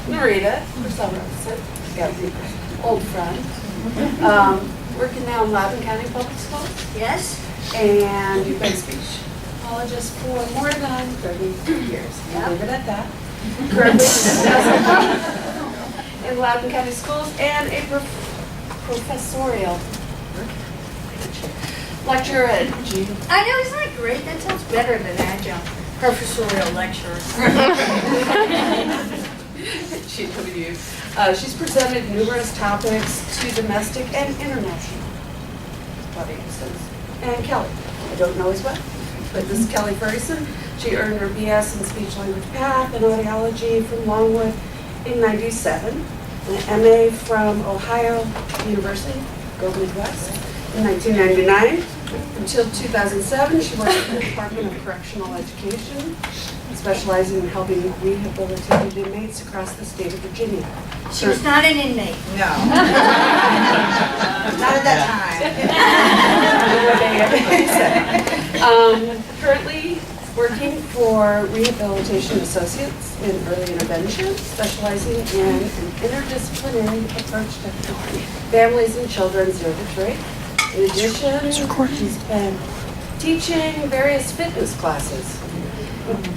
Rita, Purcell, Robertson, got the old friend. Working now in Loudoun County Public Schools. Yes. And you've been speechologist for more than 32 years. I'll leave it at that. Currently in Loudoun County Schools and a professorial lecturer at G. I know, isn't that great? That sounds better than adjunct. Professorial lecturer. GW. She's presented numerous topics to domestic and international audiences. And Kelly, I don't know as well, but this is Kelly Ferguson. She earned her BS in Speech Language Path and Audiology from Longwood in '97, an MA from Ohio University, go Midwest, in 1999. Until 2007, she worked at the Department of Correctional Education, specializing in helping rehabilitated inmates across the state of Virginia. She was not an inmate. No. Not at that time. Currently working for Rehabilitation Associates in Early Intervention, specializing in an interdisciplinary approach to families and children 0 to 3. In addition, she's been teaching various fitness classes.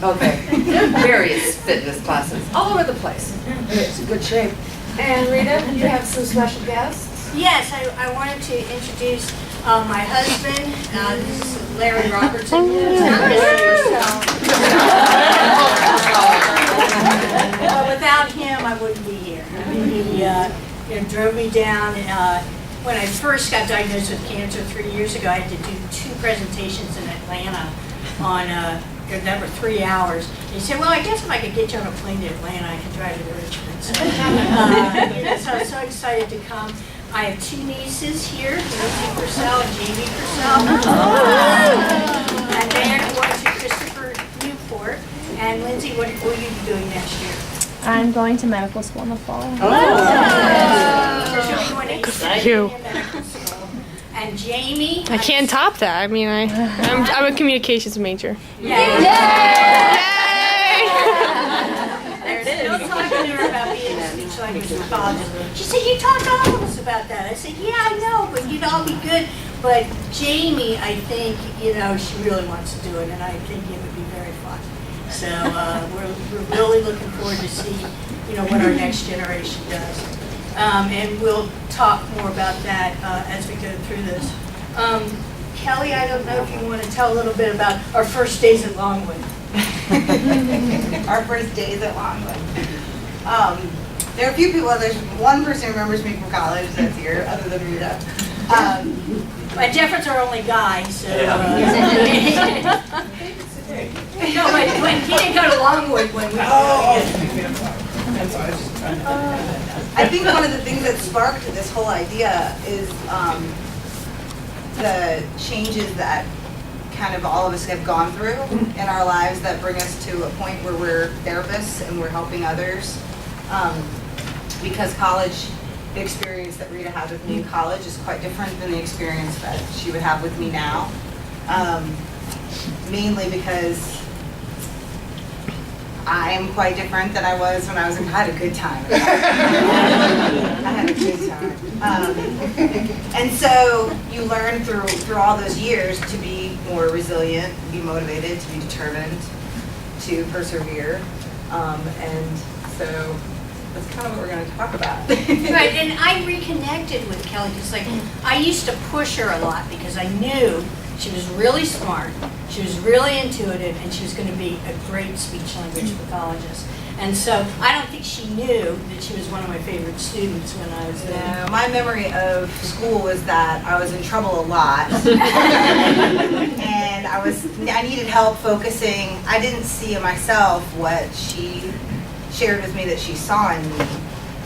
Okay, various fitness classes all over the place. It's in good shape. And Rita, you have some special guests? Yes, I wanted to introduce my husband. This is Larry Robertson. Well, without him, I wouldn't be here. I mean, he drove me down. When I first got diagnosed with cancer 3 years ago, I had to do 2 presentations in Atlanta on, that were 3 hours. And he said, well, I guess if I could get you on a plane to Atlanta, I could drive you to Richmond. So, so I was so excited to come. I have 2 nieces here, Lindsay Purcell and Jamie Purcell. And they are going to Christopher Newport. And Lindsay, what will you be doing next year? I'm going to medical school in the fall. So she'll be going to Good for you. medical school. And Jamie. I can't top that. I mean, I'm a communications major. Yay! There it is. Still talking to her about being a speech language pathologist. She said, you talked to all of us about that. I said, yeah, I know, but you'd all be good. But Jamie, I think, she really wants to do it, and I think it would be very fun. So we're really looking forward to see, what our next generation does. And we'll talk more about that as we go through this. Kelly, I don't know if you want to tell a little bit about our first days at Longwood. Our first days at Longwood. There are a few people, there's one person who remembers me from college that's here, other than Rita. But Jefferson's our only guy, so. No, but when he didn't go to Longwood when we. I think one of the things that sparked this whole idea is the changes that kind of all of us have gone through in our lives that bring us to a point where we're therapists and we're helping others. Because college, the experience that Rita had with me in college is quite different than the experience that she would have with me now. Mainly because I am quite different than I was when I was in college. I had a good time. I had a good time. And so you learn through all those years to be more resilient, to be motivated, to be determined, to persevere. And so that's kind of what we're going to talk about. Right, and I reconnected with Kelly because I used to push her a lot because I knew she was really smart, she was really intuitive, and she was going to be a great speech language pathologist. And so I don't think she knew that she was one of my favorite students when I was there. No, my memory of school was that I was in trouble a lot. And I needed help focusing. I didn't see in myself what she shared with me that she saw in me.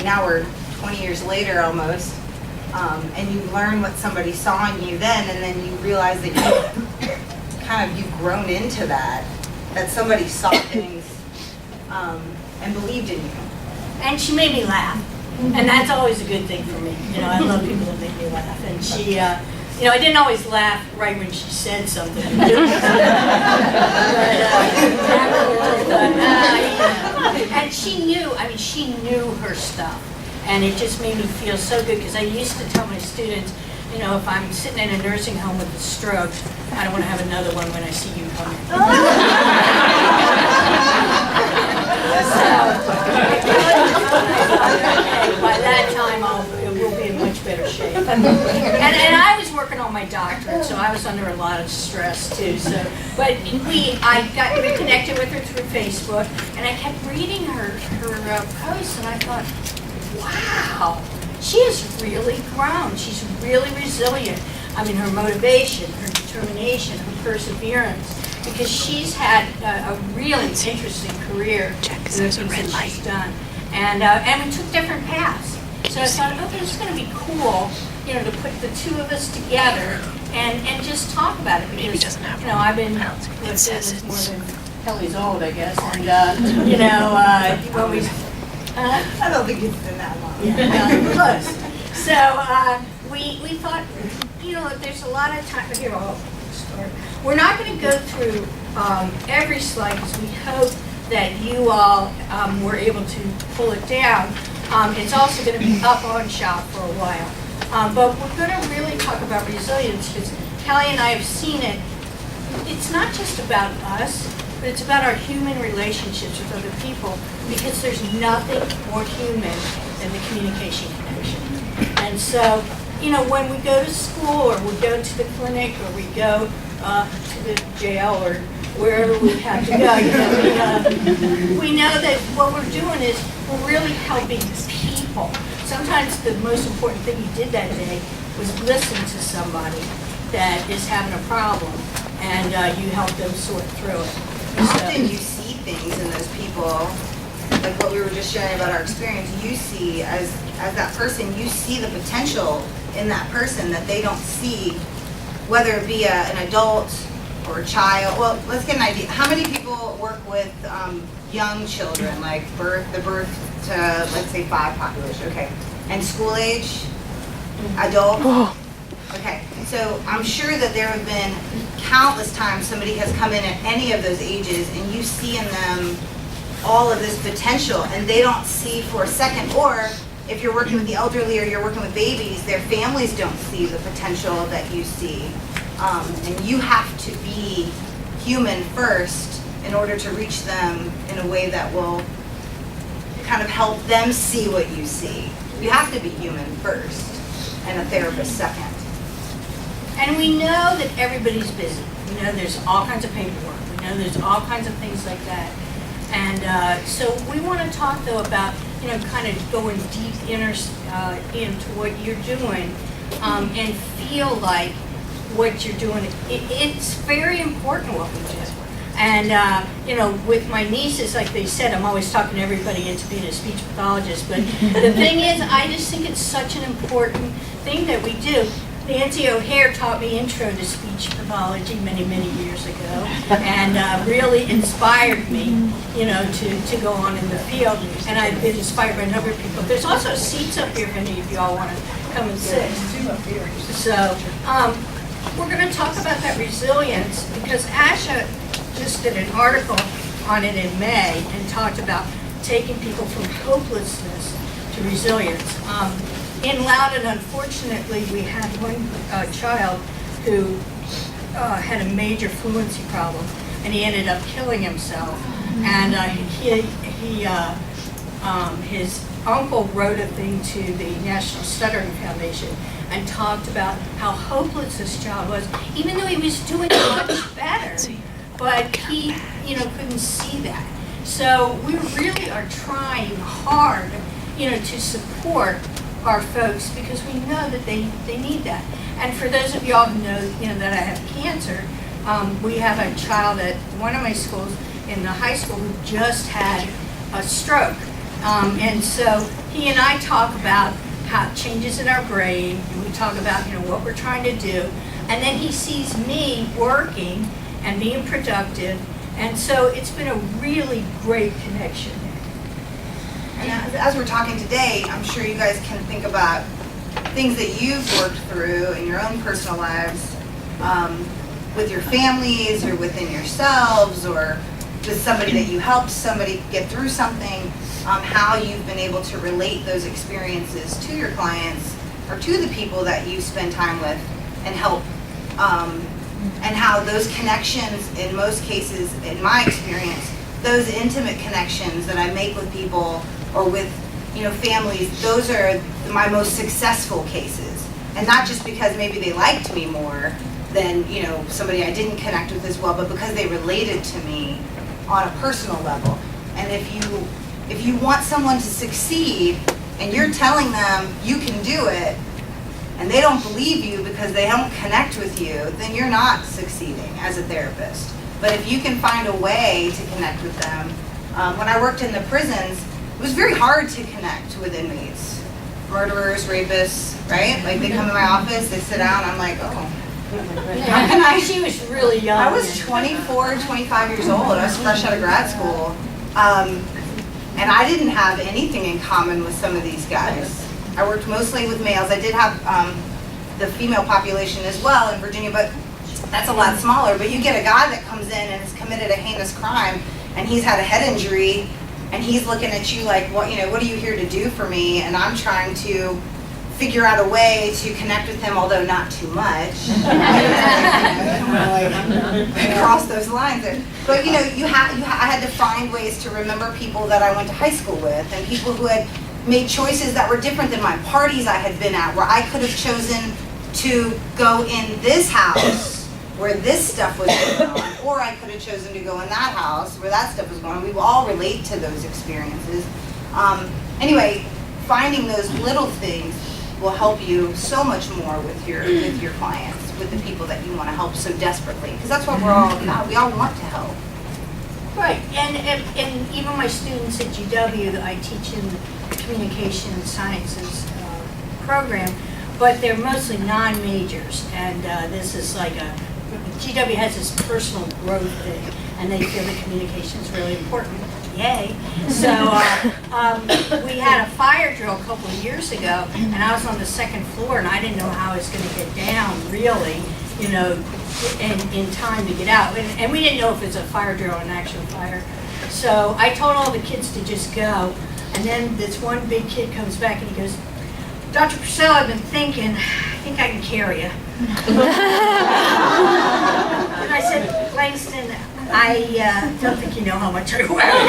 Now we're 20 years later almost. And you learn what somebody saw in you then, and then you realize that you've grown into that somebody saw things and believed in you. And she made me laugh, and that's always a good thing for me. I love people that make me laugh. And she You know, I didn't always laugh right when she said something. And she knew, I mean, she knew her stuff. And it just made me feel so good, because I used to tell my students, you know, if I'm sitting in a nursing home with a stroke, I don't want to have another one when I see you coming. By that time, we'll be in much better shape. And I was working on my doctorate, so I was under a lot of stress too. But I got reconnected with her through Facebook, and I kept reading her posts, and I thought, wow, she has really grown. She's really resilient. I mean, her motivation, her determination, her perseverance, because she's had a really interesting career. There's a red light. She's done. And we took different paths. So I thought, okay, it's going to be cool, you know, to put the two of us together and just talk about it. Because, you know, I've been with business more than Kelly's old, I guess. And, you know, when we... I don't think it's been that long. Yeah, close. So we thought, you know, there's a lot of time. Here, I'll start. We're not going to go through every slide, because we hope that you all were able to pull it down. It's also going to be up on shop for a while. But we're going to really talk about resilience, because Kelly and I have seen it. It's not just about us, but it's about our human relationships with other people, because there's nothing more human than the communication connection. And so, you know, when we go to school, or we go to the clinic, or we go to the jail, or wherever we have to go, you know, we know that what we're doing is we're really helping people. Sometimes the most important thing you did that day was listen to somebody that is having a problem, and you help them sort through it. Often you see things in those people, like what we were just sharing about our experience. You see, as that person, you see the potential in that person that they don't see, whether it be an adult or a child. Well, let's get an idea. How many people work with young children, like the birth to, let's say, 5 population? Okay. And school age, adult? Okay, so I'm sure that there have been countless times somebody has come in at any of those ages, and you see in them all of this potential, and they don't see for a second. Or if you're working with the elderly, or you're working with babies, their families don't see the potential that you see. And you have to be human first in order to reach them in a way that will kind of help them see what you see. You have to be human first, and a therapist second. And we know that everybody's busy. We know there's all kinds of paperwork. We know there's all kinds of things like that. And so we want to talk, though, about, you know, kind of going deep into what you're doing, and feel like what you're doing, it's very important what we do. And, you know, with my nieces, like they said, I'm always talking everybody into being a speech pathologist. But the thing is, I just think it's such an important thing that we do. Nancy O'Hare taught me intro to speech pathology many, many years ago, and really inspired me, you know, to go on in the field. And I've been inspired by a number of people. There's also seats up here if any of you all want to come and sit. So we're going to talk about that resilience, because Asha just did an article on it in May and talked about taking people from hopelessness to resilience. In Loudon, unfortunately, we had one child who had a major fluency problem, and he ended up killing himself. And his uncle wrote a thing to the National Stuttering Foundation and talked about how hopeless this child was, even though he was doing much better. But he, you know, couldn't see that. So we really are trying hard, you know, to support our folks, because we know that they need that. And for those of y'all who know, you know, that I have cancer, we have a child at one of my schools in the high school who just had a stroke. And so he and I talk about how changes in our brain, and we talk about, you know, what we're trying to do. And then he sees me working and being productive. And so it's been a really great connection there. And as we're talking today, I'm sure you guys can think about things that you've worked through in your own personal lives, with your families or within yourselves or with somebody that you helped somebody get through something, how you've been able to relate those experiences to your clients or to the people that you spend time with and help, and how those connections, in most cases, in my experience, those intimate connections that I make with people or with, families, those are my most successful cases. And not just because maybe they liked me more than, somebody I didn't connect with as well, but because they related to me on a personal level. And if you want someone to succeed and you're telling them you can do it, and they don't believe you because they don't connect with you, then you're not succeeding as a therapist. But if you can find a way to connect with them, when I worked in the prisons, it was very hard to connect with inmates. Murderers, rapists, right? Like they come in my office, they sit down, I'm like, oh. How can I? She was really young. I was 24, 25 years old. I was fresh out of grad school. And I didn't have anything in common with some of these guys. I worked mostly with males. I did have the female population as well in Virginia, but that's a lot smaller. But you get a guy that comes in and has committed a heinous crime, and he's had a head injury, and he's looking at you like, what are you here to do for me? And I'm trying to figure out a way to connect with him, although not too much. Cross those lines there. But I had to find ways to remember people that I went to high school with, and people who had made choices that were different than mine. Parties I had been at where I could have chosen to go in this house where this stuff was going on, or I could have chosen to go in that house where that stuff was going on. We all relate to those experiences. Anyway, finding those little things will help you so much more with your clients, with the people that you want to help so desperately, because that's what we're all about. We all want to help. Right, and even my students at GW, I teach in the communication and sciences program, but they're mostly non-majors, and this is like GW has this personal growth thing, and they feel that communication is really important. Yay. So we had a fire drill a couple of years ago, and I was on the second floor, and I didn't know how I was going to get down, really, in time to get out. And we didn't know if it's a fire drill or an actual fire. So I told all the kids to just go, and then this one big kid comes back, and he goes, Dr. Purcell, I've been thinking, I think I can carry you. And I said, Langston, I don't think you know how much I weigh.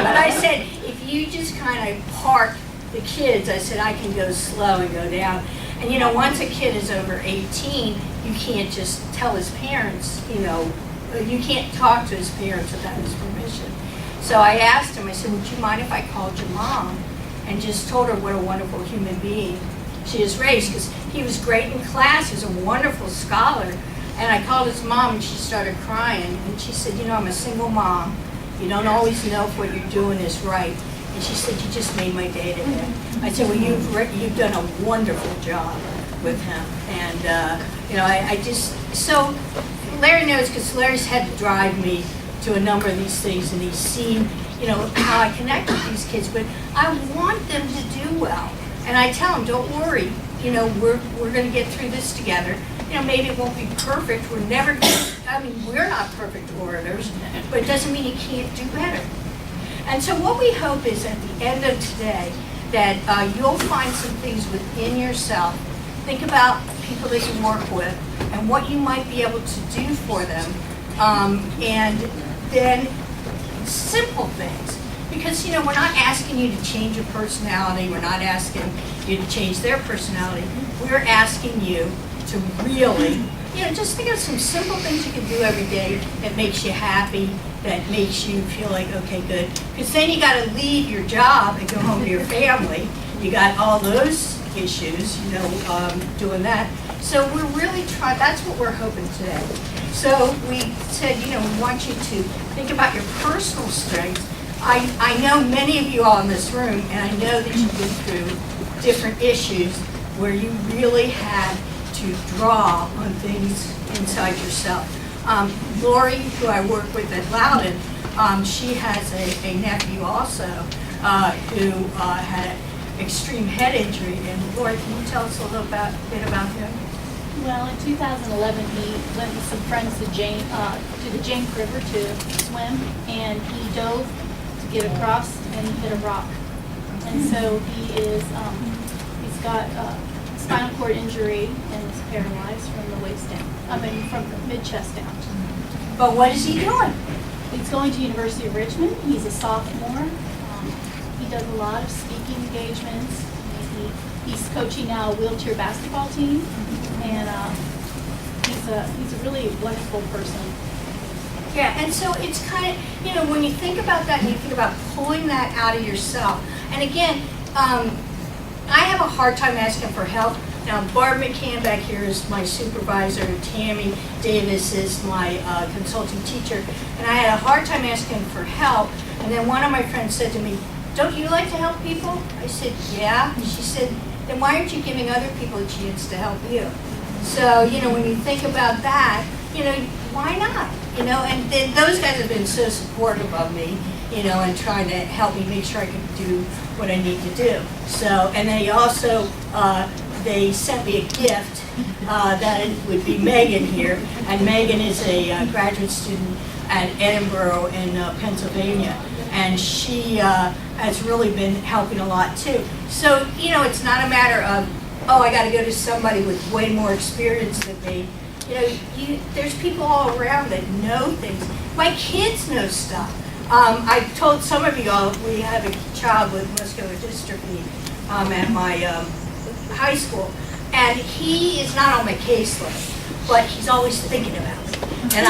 But I said, if you just kind of park the kids, I said, I can go slow and go down. And once a kid is over 18, you can't just tell his parents, you can't talk to his parents without his permission. So I asked him, I said, would you mind if I called your mom and just told her what a wonderful human being she is raised? Because he was great in class, he was a wonderful scholar. And I called his mom, and she started crying. And she said, I'm a single mom. You don't always know if what you're doing is right. And she said, you just made my day today. I said, well, you've done a wonderful job with him. And, so Larry knows, because Larry's had to drive me to a number of these things, and he's seen, how I connect with these kids. But I want them to do well. And I tell them, don't worry, we're going to get through this together. Maybe it won't be perfect. We're not perfect orators, but it doesn't mean you can't do better. And so what we hope is at the end of today that you'll find some things within yourself. Think about people that you work with and what you might be able to do for them. And then simple things. Because, we're not asking you to change your personality. We're not asking you to change their personality. We're asking you to really, just think of some simple things you can do every day that makes you happy, that makes you feel like, okay, good. Because then you got to leave your job and go home to your family. You got all those issues, doing that. So we're really trying, that's what we're hoping today. So we said, we want you to think about your personal strengths. I know many of you all in this room, and I know that you've been through different issues where you really had to draw on things inside yourself. Lori, who I work with at Loudon, she has a nephew also who had extreme head injury. And Laura, can you tell us a little bit about him? Well, in 2011, he went with some friends to the James River to swim, and he dove to get across and he hit a rock. And so he's got a spinal cord injury and is paralyzed from the waist down. From the mid-chest down. But what is he doing? He's going to University of Richmond. He's a sophomore. He does a lot of speaking engagements. He's coaching now a wheelchair basketball team, and he's a really wonderful person. Yeah, and so it's kind of, when you think about that and you think about pulling that out of yourself, and again, I have a hard time asking for help. Now, Barb McCann back here is my supervisor, Tammy Davis is my consulting teacher, and I had a hard time asking for help, and then one of my friends said to me, "Don't you like to help people?" I said, "Yeah." She said, "Then why aren't you giving other people a chance to help you?" So, when you think about that, why not? And those guys have been so supportive of me, and trying to help me make sure I can do what I need to do. So, and they also, they sent me a gift that would be Megan here, and Megan is a graduate student at Edinburgh in Pennsylvania, and she has really been helping a lot too. So, it's not a matter of, oh, I got to go to somebody with way more experience than me. There's people all around that know things. My kids know stuff. I told some of you all we have a child with muscular dystrophy at my high school, and he is not on my caseload, but he's always thinking about it. And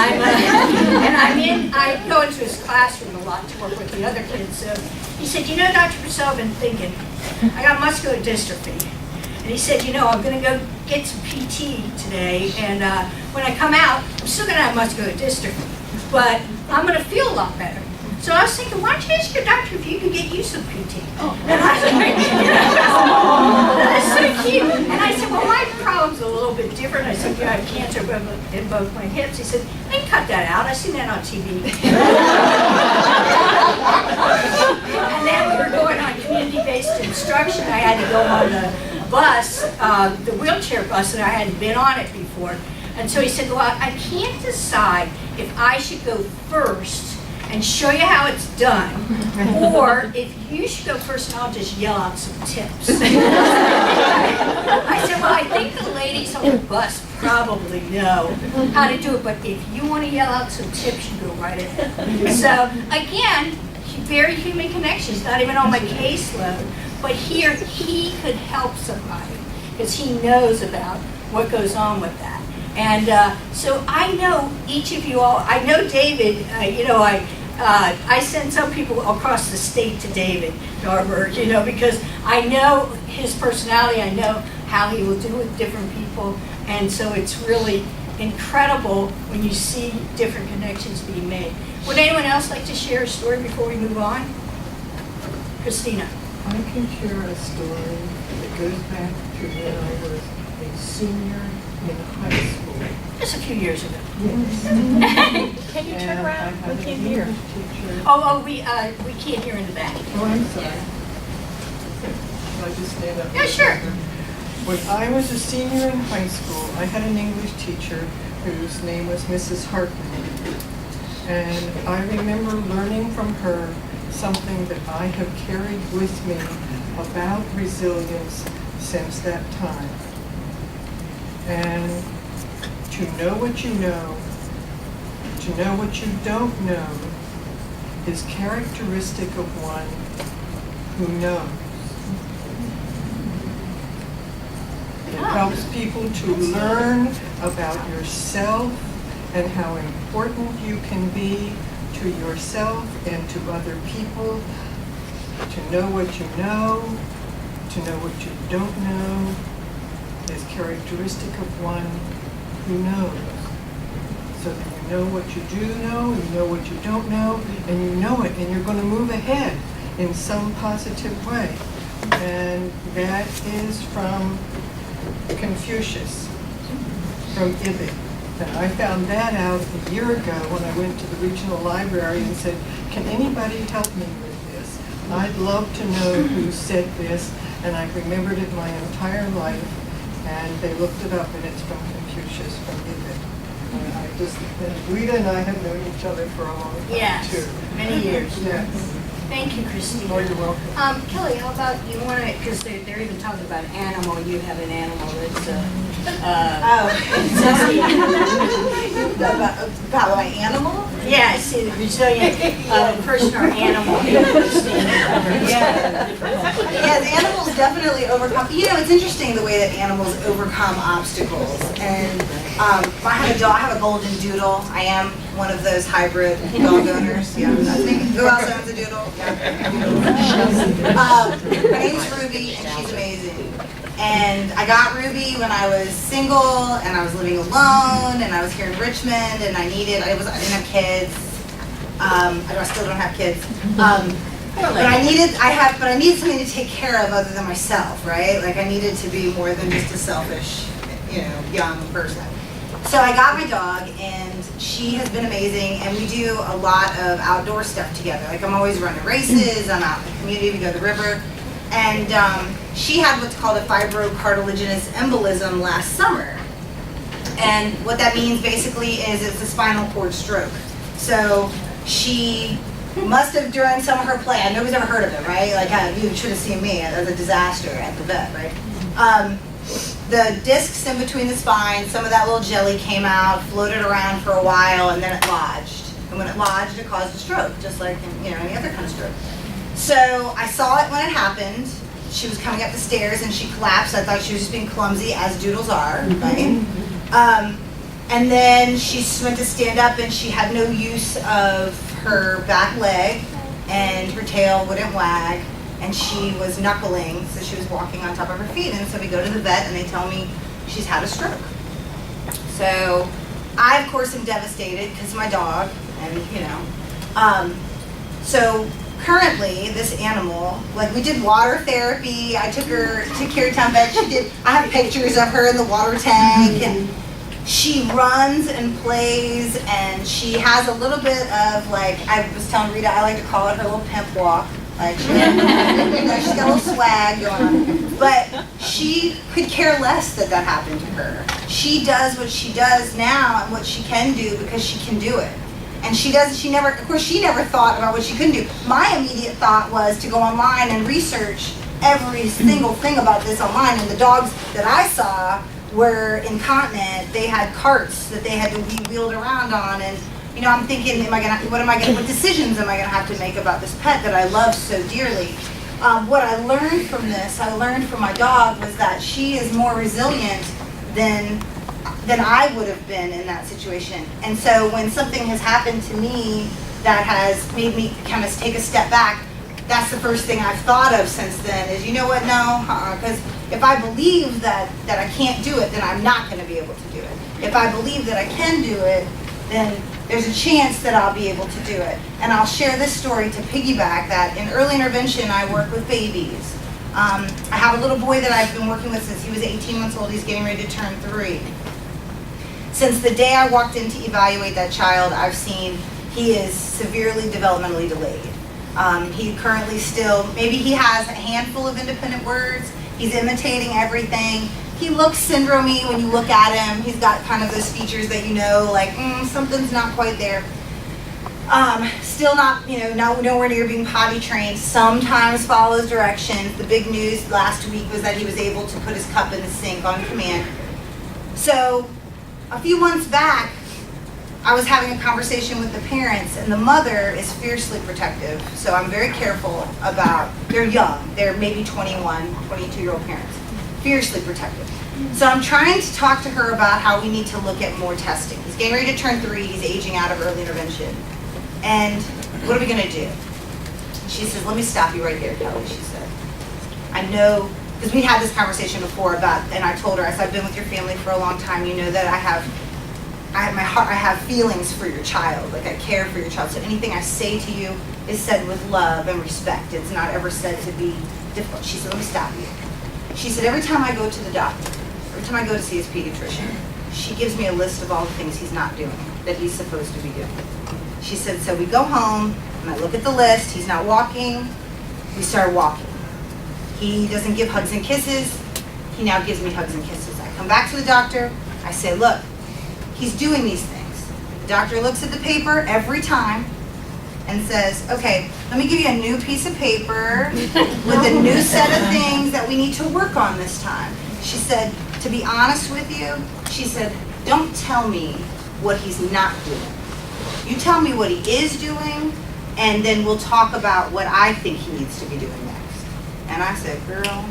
I go into his classroom a lot to work with the other kids. So he said, Dr. Purcell, I've been thinking, I got muscular dystrophy. And he said, I'm going to go get some PT today, and when I come out, I'm still going to have muscular dystrophy, but I'm going to feel a lot better. So I was thinking, why don't you ask your doctor if you can get you some PT? And I was like, that's so cute. And I said, well, my problem's a little bit different. I said, I have cancer in both my hips. He said, they can cut that out. I seen that on TV. And then we were going on community-based instruction. I had to go on the bus, the wheelchair bus, and I hadn't been on it before. And so he said, well, I can't decide if I should go first and show you how it's done, or if you should go first and I'll just yell out some tips. I said, well, I think the ladies on the bus probably know how to do it, but if you want to yell out some tips, you go right ahead. So again, very human connection. He's not even on my caseload, but here he could help somebody because he knows about what goes on with that. And so I know each of you all, I know David, I send some people across the state to David Darberg, because I know his personality, I know how he will do with different people, and so it's really incredible when you see different connections being made. Would anyone else like to share a story before we move on? Christina. I can share a story that goes back to when I was a senior in high school. Just a few years ago. Yes. Can you turn And around? I had We an can't hear. English teacher. We can't hear in the back. Oh, I'm sorry. Should I just stand up? Yeah, sure. When I was a senior in high school, I had an English teacher whose name was Mrs. Hartman. And I remember learning from her something that I have carried with me about resilience since that time. And to know what you know, to know what you don't know, is characteristic of one who knows. It helps people to learn about yourself and how important you can be to yourself and to other people, to know what you know, to know what you don't know, is characteristic of one who knows. So that you know what you do know, you know what you don't know, and you know it, and you're going to move ahead in some positive way. And that is from Confucius, from Ibid. And I found that out a year ago when I went to the regional library and said, can anybody help me with this? I'd love to know who said this, and I've remembered it my entire life, and they looked it up, and it's from Confucius, from Ibid. Rita and I have known each other for a long time, Yes, too. many years. Yes. Thank you, Christina. Oh, you're welcome. Kelly, how about, you want to, because they're even talking about animal, you have an animal that's, About my animal? yeah, I see the resilient person or animal. Yes, animals definitely overcome, it's interesting the way that animals overcome obstacles. And I have a golden doodle. I am one of those hybrid dog owners. Yeah, that's me. Who else owns a doodle? Yeah. Her name's Ruby, and she's amazing. And I got Ruby when I was single, and I was living alone, and I was here in Richmond, and I didn't have kids. I still don't have kids. But I needed something to take care of other than myself, right? Like I needed to be more than just a selfish, young person. So I got my dog, and she has been amazing, and we do a lot of outdoor stuff together. Like I'm always running races, I'm out in the community, we go to the river. And she had what's called a fibrocartilaginous embolism last summer. And what that means basically is it's a spinal cord stroke. So she must have, during some of her play, nobody's ever heard of it, right? Like you should have seen me as a disaster at the vet, right? The discs in between the spine, some of that little jelly came out, floated around for a while, and then it lodged. And when it lodged, it caused a stroke, just like any other kind of stroke. So I saw it when it happened. She was coming up the stairs and she collapsed. I thought she was just being clumsy, as doodles are, right? And then she went to stand up, and she had no use of her back leg, and her tail wouldn't wag, and she was knuckling, so she was walking on top of her feet. And so we go to the vet, and they tell me she's had a stroke. So I, of course, am devastated because my dog, and so currently this animal, like we did water therapy. I took her to Carytown Vet. I have pictures of her in the water tank, and she runs and plays, and she has a little bit of, like, I was telling Rita, I like to call it her little pimp walk. Like she's got a little swag going on. But she could care less that happened to her. She does what she does now and what she can do because she can do it. And she never thought about what she couldn't do. My immediate thought was to go online and research every single thing about this online. And the dogs that I saw were incontinent. They had carts that they had to be wheeled around on. And, I'm thinking, what decisions am I going to have to make about this pet that I love so dearly? What I learned from my dog was that she is more resilient than I would have been in that situation. And so when something has happened to me that has made me kind of take a step back, that's the first thing I've thought of since then is, because if I believe that I can't do it, then I'm not going to be able to do it. If I believe that I can do it, then there's a chance that I'll be able to do it. And I'll share this story to piggyback that. In early intervention, I work with babies. I have a little boy that I've been working with since he was 18 months old. He's getting ready to turn 3. Since the day I walked in to evaluate that child, I've seen he is severely developmentally delayed. He currently maybe he has a handful of independent words. He's imitating everything. He looks syndrome-y when you look at him. He's got kind of those features that like something's not quite there. Still not, nowhere near being potty trained. Sometimes follows directions. The big news last week was that he was able to put his cup in the sink on command. So a few months back, I was having a conversation with the parents, and the mother is fiercely protective. So I'm very careful they're young. They're maybe 21, 22-year-old parents. Fiercely protective. So I'm trying to talk to her about how we need to look at more testing. He's getting ready to turn 3. He's aging out of early intervention. And what are we going to do? She says, let me stop you right there, Kelly, she said. I know, because we had this conversation before and I told her, I said, I've been with your family for a long time. You know that I have feelings for your child. Like I care for your child. So anything I say to you is said with love and respect. It's not ever said to be difficult. She said, let me stop you. She said, every time I go to the doctor, every time I go to see his pediatrician, she gives me a list of all the things he's not doing that he's supposed to be doing. She said, so we go home, and I look at the list. He's not walking. We started walking. He doesn't give hugs and kisses. He now gives me hugs and kisses. I come back to the doctor. I say, look, he's doing these things. The doctor looks at the paper every time and says, okay, let me give you a new piece of paper with a new set of things that we need to work on this time. She said, to be honest with you, she said, don't tell me what he's not doing. You tell me what he is doing, and then we'll talk about what I think he needs to be doing next. And I said, girl.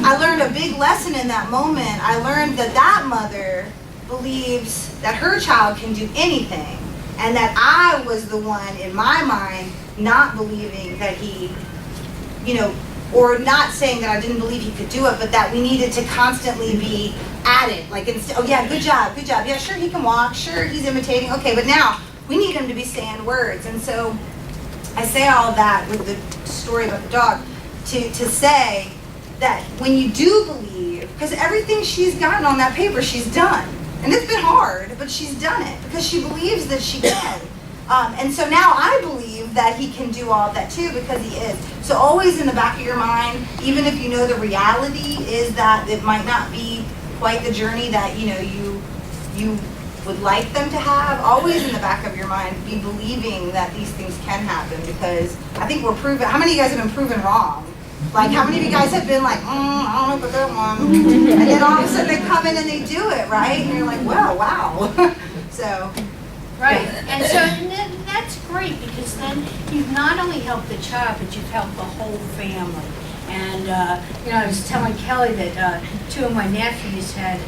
I learned a big lesson in that moment. I learned that that mother believes that her child can do anything, and that I was the one in my mind not believing that he, or not saying that I didn't believe he could do it, but that we needed to constantly be at it. Like, oh yeah, good job. Yeah, sure he can walk, sure he's imitating, okay, but now we need him to be saying words. And so I say all of that with the story about the dog to say that when you do believe, because everything she's gotten on that paper, she's done. And it's been hard, but she's done it because she believes that she can. And so now I believe that he can do all of that too, because he is. So always in the back of your mind, even if you know the reality is that it might not be quite the journey that you would like them to have, always in the back of your mind be believing that these things can happen, because I think we're proven. How many of you guys have been proven wrong? Like, how many of you guys have been like, I don't know about that one, and then all of a sudden they come in and they do it, right? And you're like, well, wow. So. Right, and so that's great, because then you've not only helped the child, but you've helped the whole family. And I was telling Kelly that two of my nephews had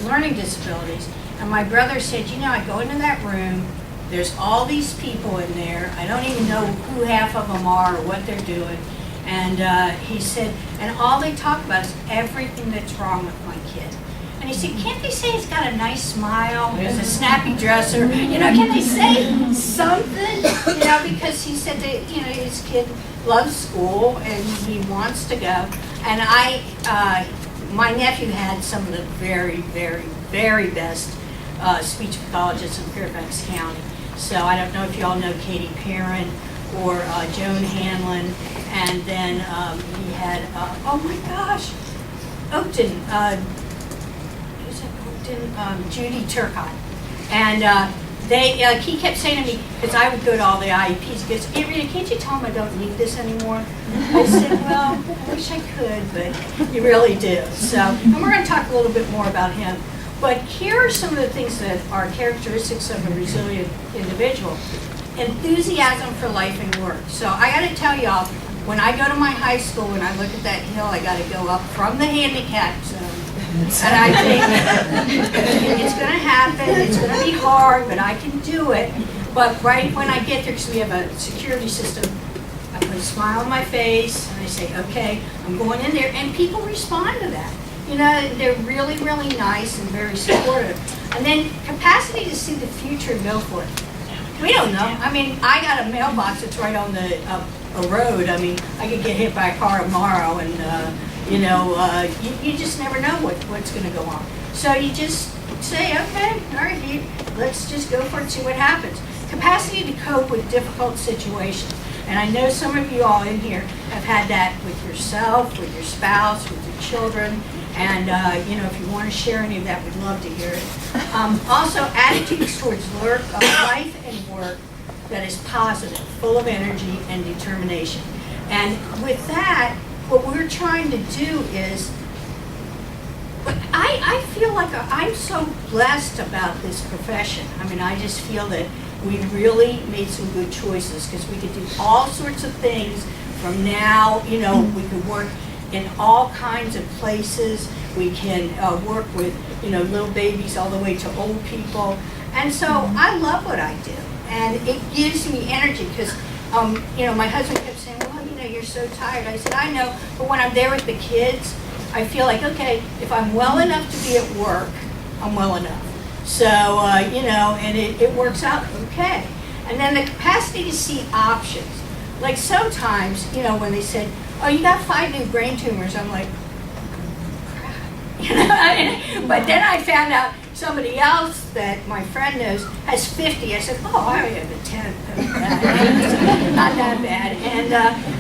learning disabilities, and my brother said, I go into that room, there's all these people in there, I don't even know who half of them are or what they're doing, and he said, and all they talk about is everything that's wrong with my kid. And he said, can't they say he's got a nice smile, he's a snappy dresser, can they say something? Because he said that, his kid loves school and he wants to go. And my nephew had some of the very, very, very best speech pathologists in Fairfax County. So I don't know if you all know Katie Perrin or Joan Hanlon. And then he had, oh my gosh, Oakton, Judy Turcott. And he kept saying to me, because I would go to all the IEPs, he goes, hey Rita, can't you tell him I don't need this anymore? I said, well, I wish I could, but you really do. So, and we're going to talk a little bit more about him. But here are some of the things that are characteristics of a resilient individual. Enthusiasm for life and work. So I got to tell y'all, when I go to my high school and I look at that hill, I got to go up from the handicap zone. And I think it's going to happen, it's going to be hard, but I can do it. But right when I get there, because we have a security system, I put a smile on my face and I say, okay, I'm going in there. And people respond to that. They're really, really nice and very supportive. And then capacity to see the future and go for it. We don't know. I mean, I got a mailbox that's right on the a road. I mean, I could get hit by a car tomorrow, and you just never know what's going to go on. So you just say, okay, all right, let's just go for it, see what happens. Capacity to cope with difficult situations. And I know some of you all in here have had that with yourself, with your spouse, with your children. And, if you want to share any of that, we'd love to hear it. Also, attitudes towards life and work that is positive, full of energy and determination. And with that, what we're trying to do is, I feel like I'm so blessed about this profession. I mean, I just feel that we really made some good choices, because we could do all sorts of things from now. We could work in all kinds of places. We can work with, little babies all the way to old people. And so I love what I do. And it gives me energy, because, my husband kept saying, well, you're so tired. I said, I know, but when I'm there with the kids, I feel like, okay, if I'm well enough to be at work, I'm well enough. So, and it works out okay. And then the capacity to see options. Like sometimes, when they said, oh, you got 5 new brain tumors, I'm like, crap. But then I found out somebody else that my friend knows has 50. I said, oh, I only have a 10. Not that bad. And,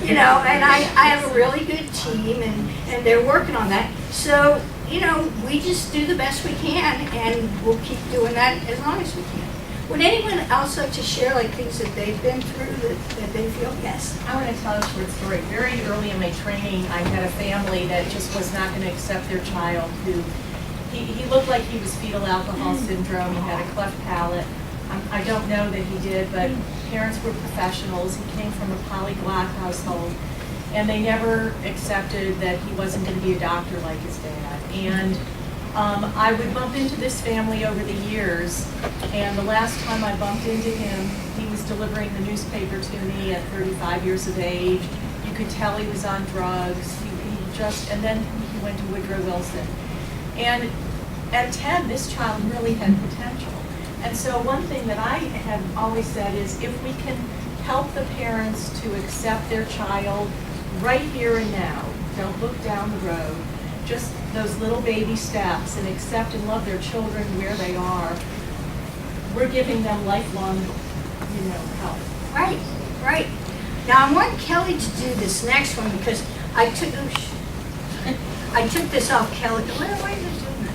you know, and I have a really good team, and they're working on that. So, you know, we just do the best we can, and we'll keep doing that as long as we can. Would anyone else like to share, like, things that they've been through that they feel? Yes. I want to tell a short story. Very early in my training, I had a family that just was not going to accept their child who, he looked like he was fetal alcohol syndrome. He had a cleft palate. I don't know that he did, but parents were professionals. He came from a polyglot household, and they never accepted that he wasn't going to be a doctor like his dad. And I would bump into this family over the years, and the last time I bumped into him, he was delivering the newspaper to me at 35 years of age. You could tell he was on drugs. And then he went to Woodrow Wilson. And at 10, this child really had potential. And so one thing that I have always said is if we can help the parents to accept their child right here and now, don't look down the road, just those little baby steps, and accept and love their children where they are, we're giving them lifelong, help. Right, right. Now I want Kelly to do this next one because I took this off Kelly. Why are you doing that?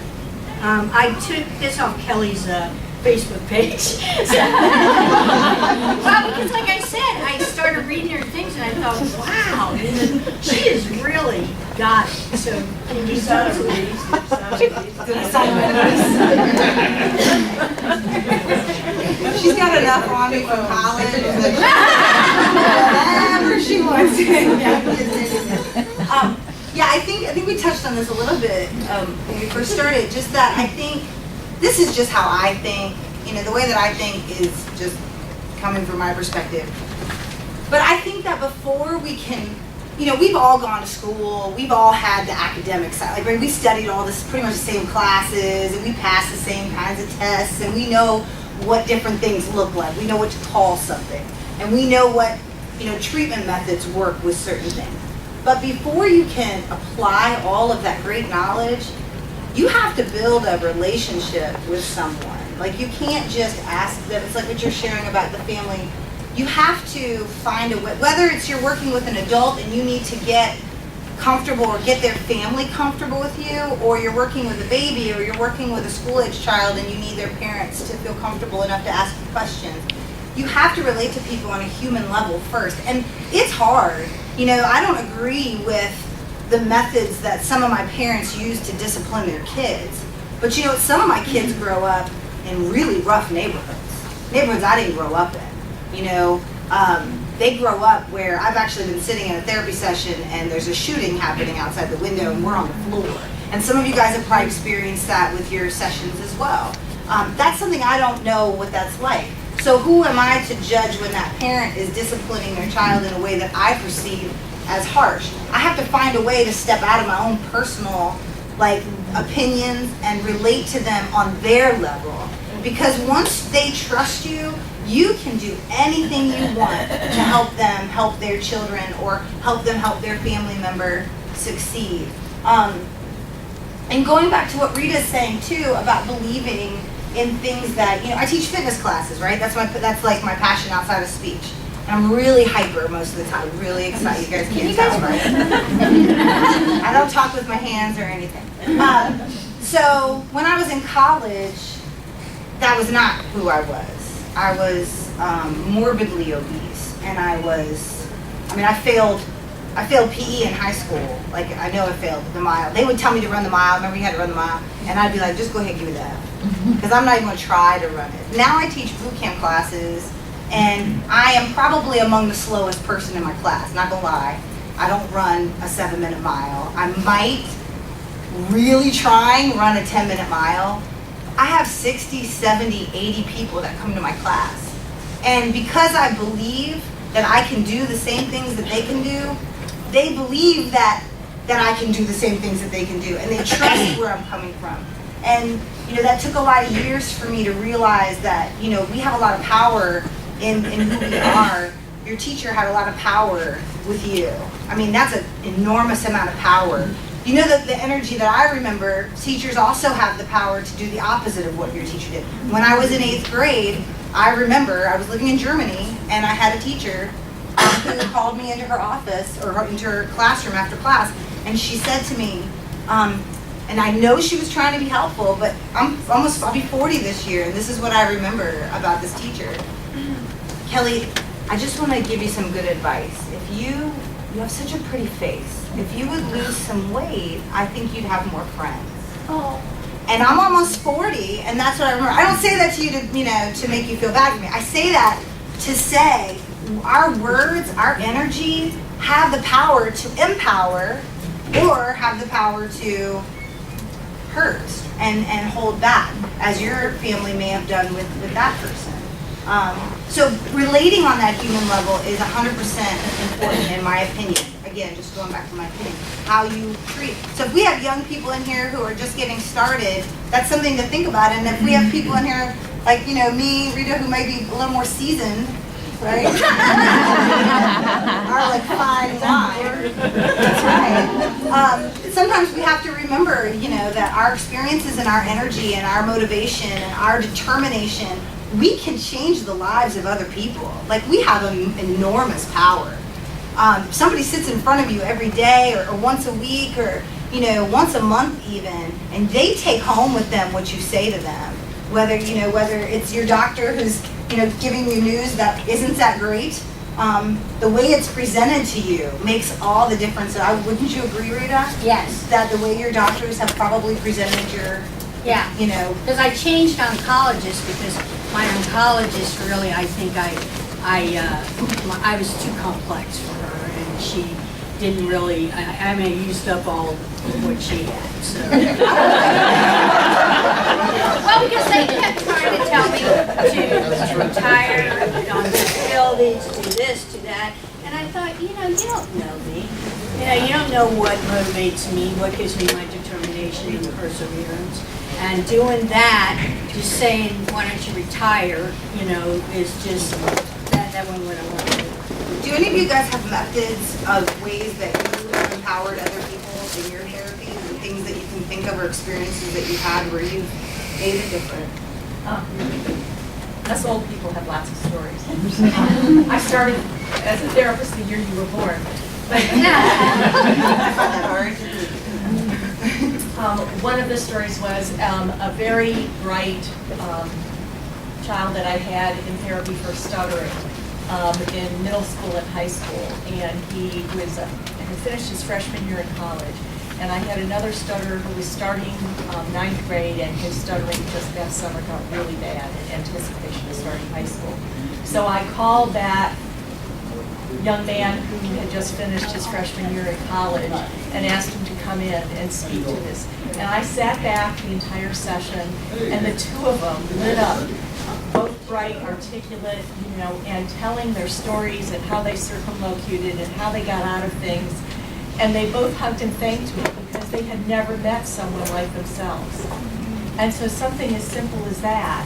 I took this off Kelly's Facebook page. Well, because like I said, I started reading her things and I thought, wow, she has really got it. So can you She's got enough on me from college. Whatever she wants. Yeah, I think we touched on this a little bit when we first started. Just that I think this is just how I think. The way that I think is just coming from my perspective. But I think that before we can, we've all gone to school. We've all had the academic side. Like, we studied all this, pretty much the same classes, and we passed the same kinds of tests, and we know what different things look like. We know what to call something, and we know what treatment methods work with certain things. But before you can apply all of that great knowledge, you have to build a relationship with someone. Like, you can't just ask them. It's like what you're sharing about the family. You have to find a way, whether it's you're working with an adult and you need to get comfortable or get their family comfortable with you, or you're working with a baby, or you're working with a school-age child and you need their parents to feel comfortable enough to ask questions. You have to relate to people on a human level first. And it's hard. I don't agree with the methods that some of my parents use to discipline their kids. But some of my kids grow up in really rough neighborhoods I didn't grow up in. They grow up where I've actually been sitting in a therapy session and there's a shooting happening outside the window and we're on the floor. And some of you guys have probably experienced that with your sessions as well. That's something I don't know what that's like. So who am I to judge when that parent is disciplining their child in a way that I perceive as harsh? I have to find a way to step out of my own personal opinions and relate to them on their level. Because once they trust you, you can do anything you want to help them help their children or help them help their family member succeed. And going back to what Rita's saying too about believing in things that, I teach fitness classes, right? That's like my passion outside of speech. And I'm really hyper most of the time, really excited. You guys can't tell, right? I don't talk with my hands or anything. So when I was in college, that was not who I was. I was morbidly obese, and I failed PE in high school. I know I failed the mile. They would tell me to run the mile. Remember, you had to run the mile, and I'd be like, just go ahead and give me that, because I'm not even going to try to run it. Now I teach boot camp classes, and I am probably among the slowest person in my class. Not gonna lie, I don't run a 7-minute mile. I might really trying run a 10-minute mile. I have 60, 70, 80 people that come to my class. And because I believe that I can do the same things that they can do, they believe that I can do the same things that they can do. And they trust where I'm coming from. And, that took a lot of years for me to realize that, we have a lot of power in who we are. Your teacher had a lot of power with you. That's an enormous amount of power you know that the energy that I remember, teachers also have the power to do the opposite of what your teacher did. When I was in 8th grade, I remember I was living in Germany and I had a teacher who called me into her office or into her classroom after class, and she said to me, and I know she was trying to be helpful, but I'll be 40 this year, and this is what I remember about this teacher. Kelly, I just want to give you some good advice. If you have such a pretty face. If you would lose some weight, I think you'd have more friends. Oh. And I'm almost 40, and that's what I remember. I don't say that to you to make you feel bad for me. I say that to say our words, our energy have the power to empower or have the power to hurt and hold back, as your family may have done with that person. So relating on that human level is 100% important in my opinion. Again, just going back to my opinion, how you treat. So if we have young people in here who are just getting started, that's something to think about. And if we have people in here like, me, Rita, who may be a little more seasoned, right? Are like fine wine. That's right. Sometimes we have to remember, that our experiences and our energy and our motivation and our determination, we can change the lives of other people. Like, we have an enormous power. Somebody sits in front of you every day or once a week or, once a month even, and they take home with them what you say to them. Whether it's your doctor who's, giving you news that isn't that great, the way it's presented to you makes all the difference. Wouldn't you agree, Rita? Yes. That the way your doctors have probably presented your, Yeah. Because I changed oncologists because my oncologist really, I think I was too complex for her, and she didn't really, I used up all of what she had, so. Well, because they kept trying to tell me to retire on disability, to do this, to that, and I thought, you don't know me. You don't know what motivates me, what gives me my determination and perseverance. And doing that, just saying, why don't you retire, is just, that wasn't what I wanted to do. Do any of you guys have methods of ways that you have empowered other people in your therapy, and things that you can think of or experiences that you had where you made a difference? Us old people have lots of stories. I started as a therapist the year you were born. But I found that hard. one of the stories was a very bright child that I had in therapy for stuttering in middle school and high school, and he had finished his freshman year in college. And I had another stutterer who was starting 9th grade, and his stuttering just that summer got really bad in anticipation of starting high school. So I called that young man who had just finished his freshman year in college and asked him to come in and speak to this. And I sat back the entire session, and the two of them lit up, both bright, articulate, and telling their stories and how they circumlocuted and how they got out of things. And they both hugged and thanked me because they had never met someone like themselves. And so something as simple as that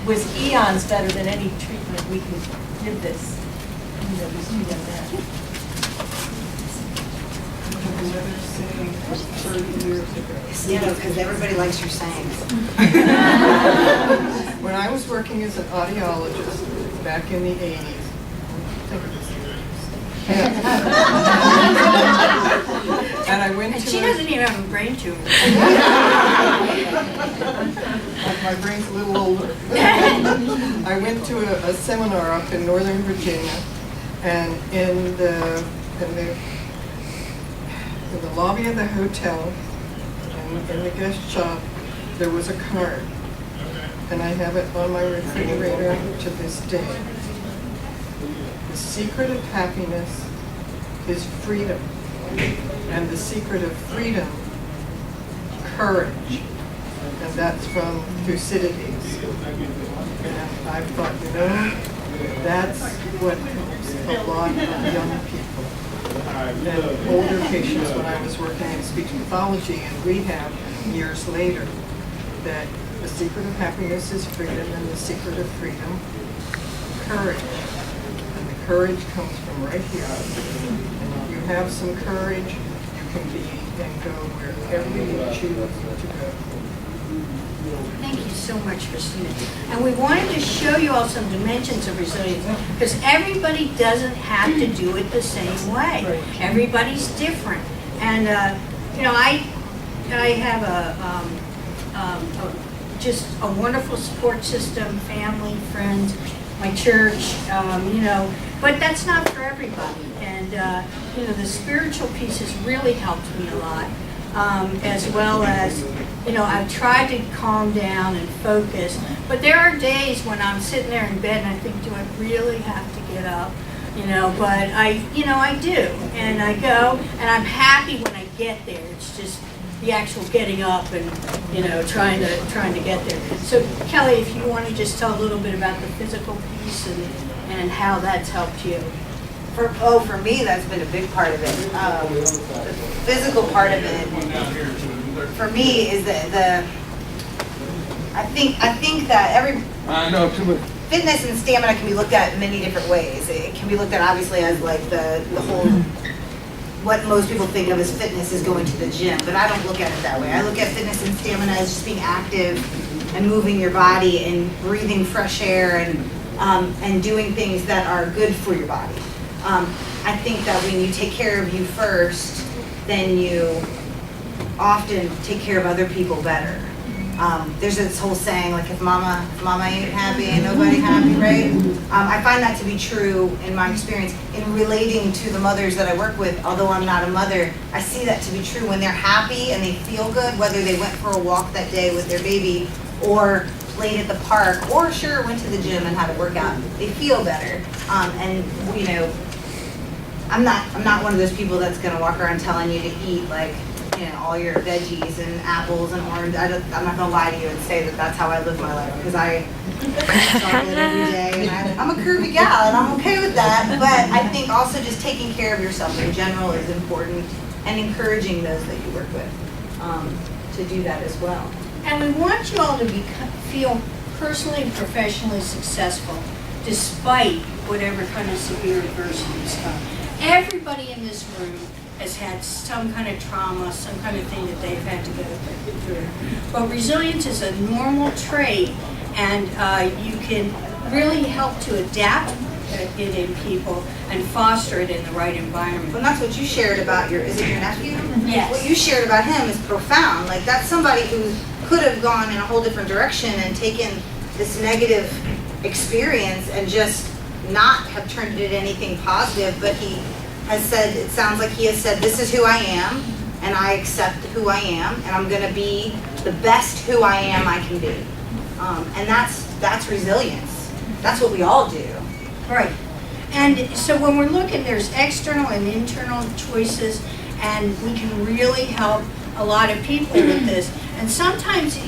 was eons better than any treatment we could give this, these two young men. Another saying 30 years ago. Because everybody likes your sayings. When I was working as an audiologist back in the 80s, think of this. And I went And to she doesn't even have a brain tumor. my brain's a little older. I went to a seminar up in Northern Virginia, and in the lobby of the hotel, and in the guest shop, there was a card, and I have it on my refrigerator to this day. The secret of happiness is freedom, and the secret of freedom, courage. And that's from Thucydides. And I thought, that's what helps a lot of young people. And older patients, when I was working in speech pathology and rehab years later, that the secret of happiness is freedom, and the secret of freedom, courage. And the courage comes from right here. And if you have some courage, can be and go wherever you choose to go. Thank you so much, Christina. And we wanted to show you all some dimensions of resilience, because everybody doesn't have to do it the same way. Everybody's different. And, I have just a wonderful support system, family, friends, my church, but that's not for everybody. And, the spiritual piece has really helped me a lot, as well as, I've tried to calm down and focus, but there are days when I'm sitting there in bed and I think, do I really have to get up? But I do, and I go, and I'm happy when I get there. It's just the actual getting up and, trying to get there. So Kelly, if you want to just tell a little bit about the physical piece and how that's helped you. For me, that's been a big part of it. The physical part of it, for me, is I think that fitness and stamina can be looked at in many different ways. It can be looked at obviously as like the whole, what most people think of as fitness is going to the gym, but I don't look at it that way. I look at fitness and stamina as just being active and moving your body and breathing fresh air and doing things that are good for your body. I think that when you take care of you first, then you often take care of other people better. There's this whole saying, like, if mama ain't happy, ain't nobody happy, right? I find that to be true in my experience. In relating to the mothers that I work with, although I'm not a mother, I see that to be true. When they're happy and they feel good, whether they went for a walk that day with their baby or played at the park or went to the gym and had a workout, they feel better. I'm not one of those people that's gonna walk around telling you to eat like, all your veggies and apples and orange. I'm not gonna lie to you and say that that's how I live my life, because I chocolate every day, and I'm a curvy gal, and I'm okay with that. But I think also just taking care of yourself in general is important, and encouraging those that you work with to do that as well. And we want you all to feel personally and professionally successful, despite whatever kind of severe adversities come. Everybody in this room has had some kind of trauma, some kind of thing that they've had to go through. But resilience is a normal trait, and you can really help to adapt it in people and foster it in the right environment. Well, that's what you shared about is it your nephew? Yes. What you shared about him is profound. Like, that's somebody who could have gone in a whole different direction and taken this negative experience and just not have turned it into anything positive, but he has said, it sounds like he has said, this is who I am, and I accept who I am, and I'm going to be the best who I am I can be. And that's resilience. That's what we all do. Right. And so when we're looking, there's external and internal choices, and we can really help a lot of people with this. And sometimes,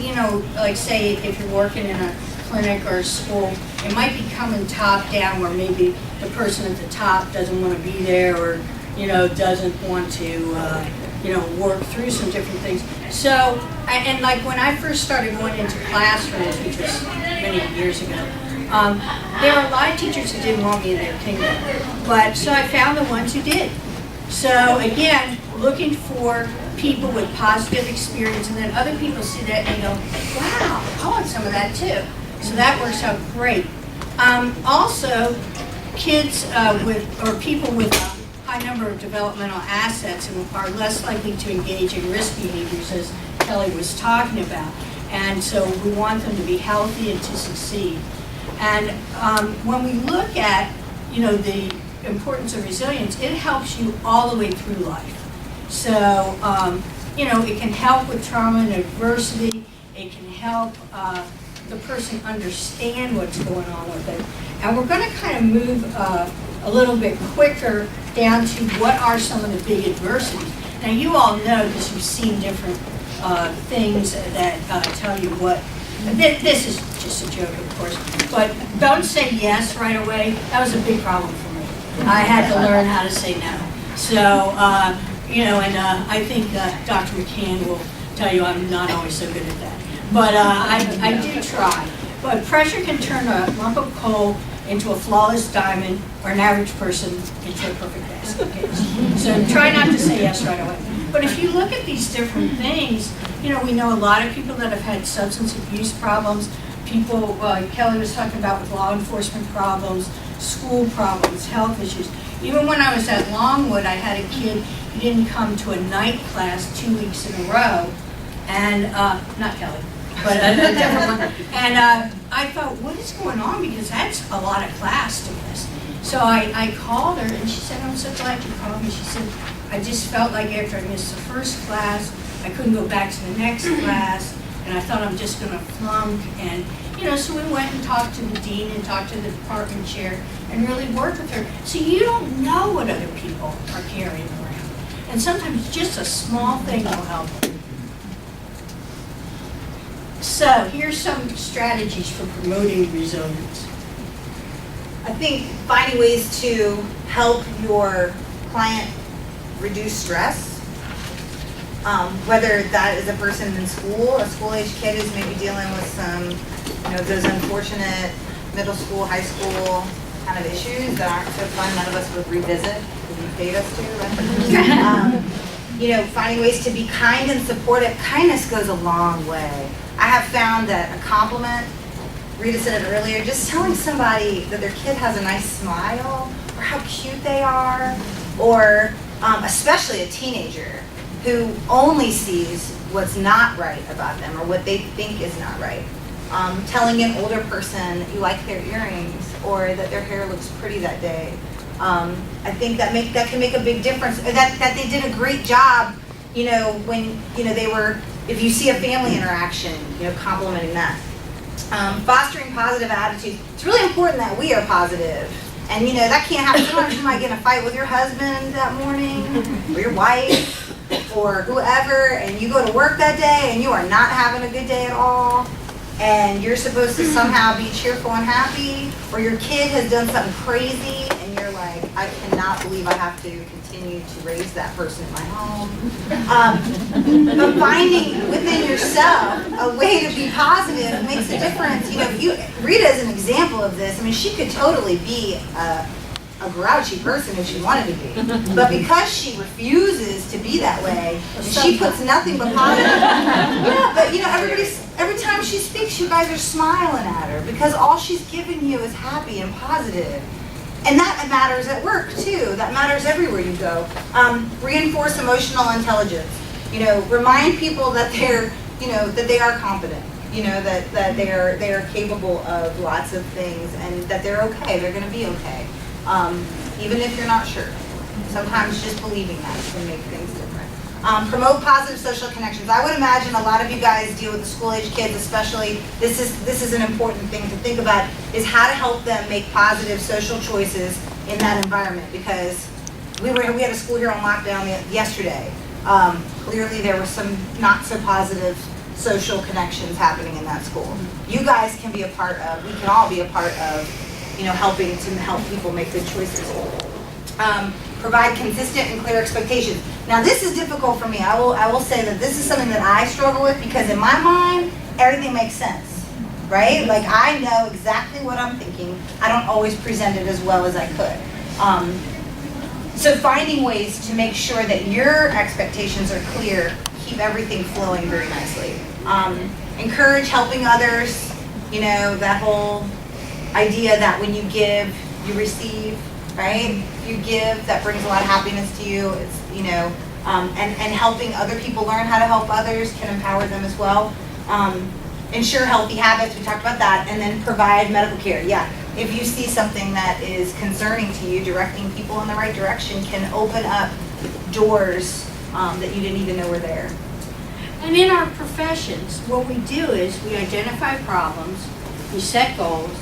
like say if you're working in a clinic or a school, it might be coming top down, where maybe the person at the top doesn't want to be there, or doesn't want to work through some different things. So, and like when I first started going into classrooms, which was many years ago, there were a lot of teachers who didn't want me in their kingdom, but so I found the ones who did. So again, looking for people with positive experience, and then other people see that and they go, wow, I want some of that too. So that works out great. Also, kids or people with a high number of developmental assets are less likely to engage in risk behaviors, as Kelly was talking about. And so we want them to be healthy and to succeed. And when we look at, the importance of resilience, it helps you all the way through life. So, it can help with trauma and adversity. It can help the person understand what's going on with it. And we're going to kind of move a little bit quicker down to what are some of the big adversities. Now, you all know, because you've seen different things that tell you what. This is just a joke, of course, but don't say yes right away. That was a big problem for me. I had to learn how to say no. So, I think Dr. McCann will tell you I'm not always so good at that. But I do try. But pressure can turn a lump of coal into a flawless diamond, or an average person into a perfect basket case. So try not to say yes right away. But if you look at these different things, you know, we know a lot of people that have had substance abuse problems, people, Kelly was talking about with law enforcement problems, school problems, health issues. Even when I was at Longwood, I had a kid who didn't come to a night class 2 weeks in a row, and, not Kelly, but a different one. And I thought, what is going on? Because that's a lot of class to miss. So I called her, and she said, I'm so glad you called me. She said, I just felt like after I missed the first class, I couldn't go back to the next class, and I thought I'm just going to flunk. And, you know, so we went and talked to the dean and talked to the department chair and really worked with her. So you don't know what other people are carrying around. And sometimes just a small thing will help them. So here's some strategies for promoting resilience. I think finding ways to help your client reduce stress, whether that is a person in school, a school-age kid who's maybe dealing with some, you know, those unfortunate middle school, high school kind of issues that aren't so fun, none of us would revisit because you paid us to, right? You know, finding ways to be kind and supportive. Kindness goes a long way. I have found that a compliment, Rita said it earlier, just telling somebody that their kid has a nice smile, or how cute they are, or especially a teenager who only sees what's not right about them or what they think is not right. Telling an older person that you like their earrings or that their hair looks pretty that day. I think that can make a big difference. That they did a great job, you know, when, you know, they were, if you see a family interaction, you know, complimenting that. Fostering positive attitudes. It's really important that we are positive. And, you know, that can't happen. Sometimes you might get in a fight with your husband that morning, or your wife, or whoever, and you go to work that day and you are not having a good day at all, and you're supposed to somehow be cheerful and happy, or your kid has done something crazy and you're like, I cannot believe I have to continue to raise that person in my home. But finding within yourself a way to be positive makes a difference. You know, Rita is an example of this. I mean, she could totally be a grouchy person if she wanted to be. But because she refuses to be that way, she puts nothing but positive. Yeah, but you know, every time she speaks, you guys are smiling at her because all she's giving you is happy and positive. And that matters at work too. That matters everywhere you go. Reinforce emotional intelligence. You know, remind people that they're, you know, that they are competent. You know, that they are capable of lots of things and that they're okay. They're going to be okay. Even if you're not sure. Sometimes just believing that can make things different. Promote positive social connections. I would imagine a lot of you guys deal with the school-age kids, especially. This is an important thing to think about, is how to help them make positive social choices in that environment. Because we had a school here on lockdown yesterday. Clearly there were some not so positive social connections happening in that school. You guys can be a part of, we can all be a part of, you know, helping to help people make good choices. Provide consistent and clear expectations. Now this is difficult for me. I will say that this is something that I struggle with because in my mind, everything makes sense, right? Like I know exactly what I'm thinking. I don't always present it as well as I could. So finding ways to make sure that your expectations are clear, keep everything flowing very nicely. Encourage helping others, you know, that whole idea that when you give, you receive, right? If you give, that brings a lot of happiness to you. It's, you know, and helping other people learn how to help others can empower them as well. Ensure healthy habits, we talked about that, and then provide medical care. Yeah, if you see something that is concerning to you, directing people in the right direction can open up doors that you didn't even know were there. And in our professions, what we do is we identify problems, we set goals,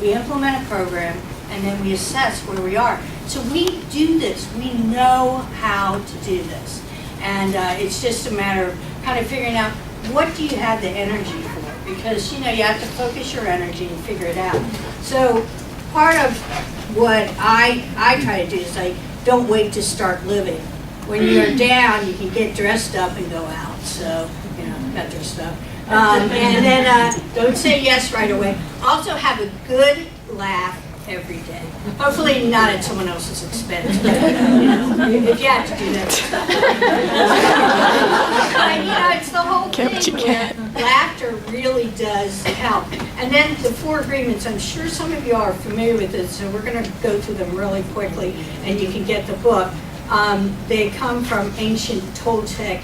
we implement a program, and then we assess where we are. So we do this. We know how to do this. And it's just a matter of kind of figuring out what do you have the energy for? Because, you know, you have to focus your energy and figure it out. So part of what I try to do is like, don't wait to start living. When you're down, you can get dressed up and go out. So, you know, got dressed up. And then don't say yes right away. Also have a good laugh every day. Hopefully not at someone else's expense, but, if you have to do that. But, it's the whole Get what thing you where laughter really does help. And then the 4 agreements, I'm sure some of you are familiar with this, so we're going to go through them really quickly, and you can get the book. They come from ancient Toltec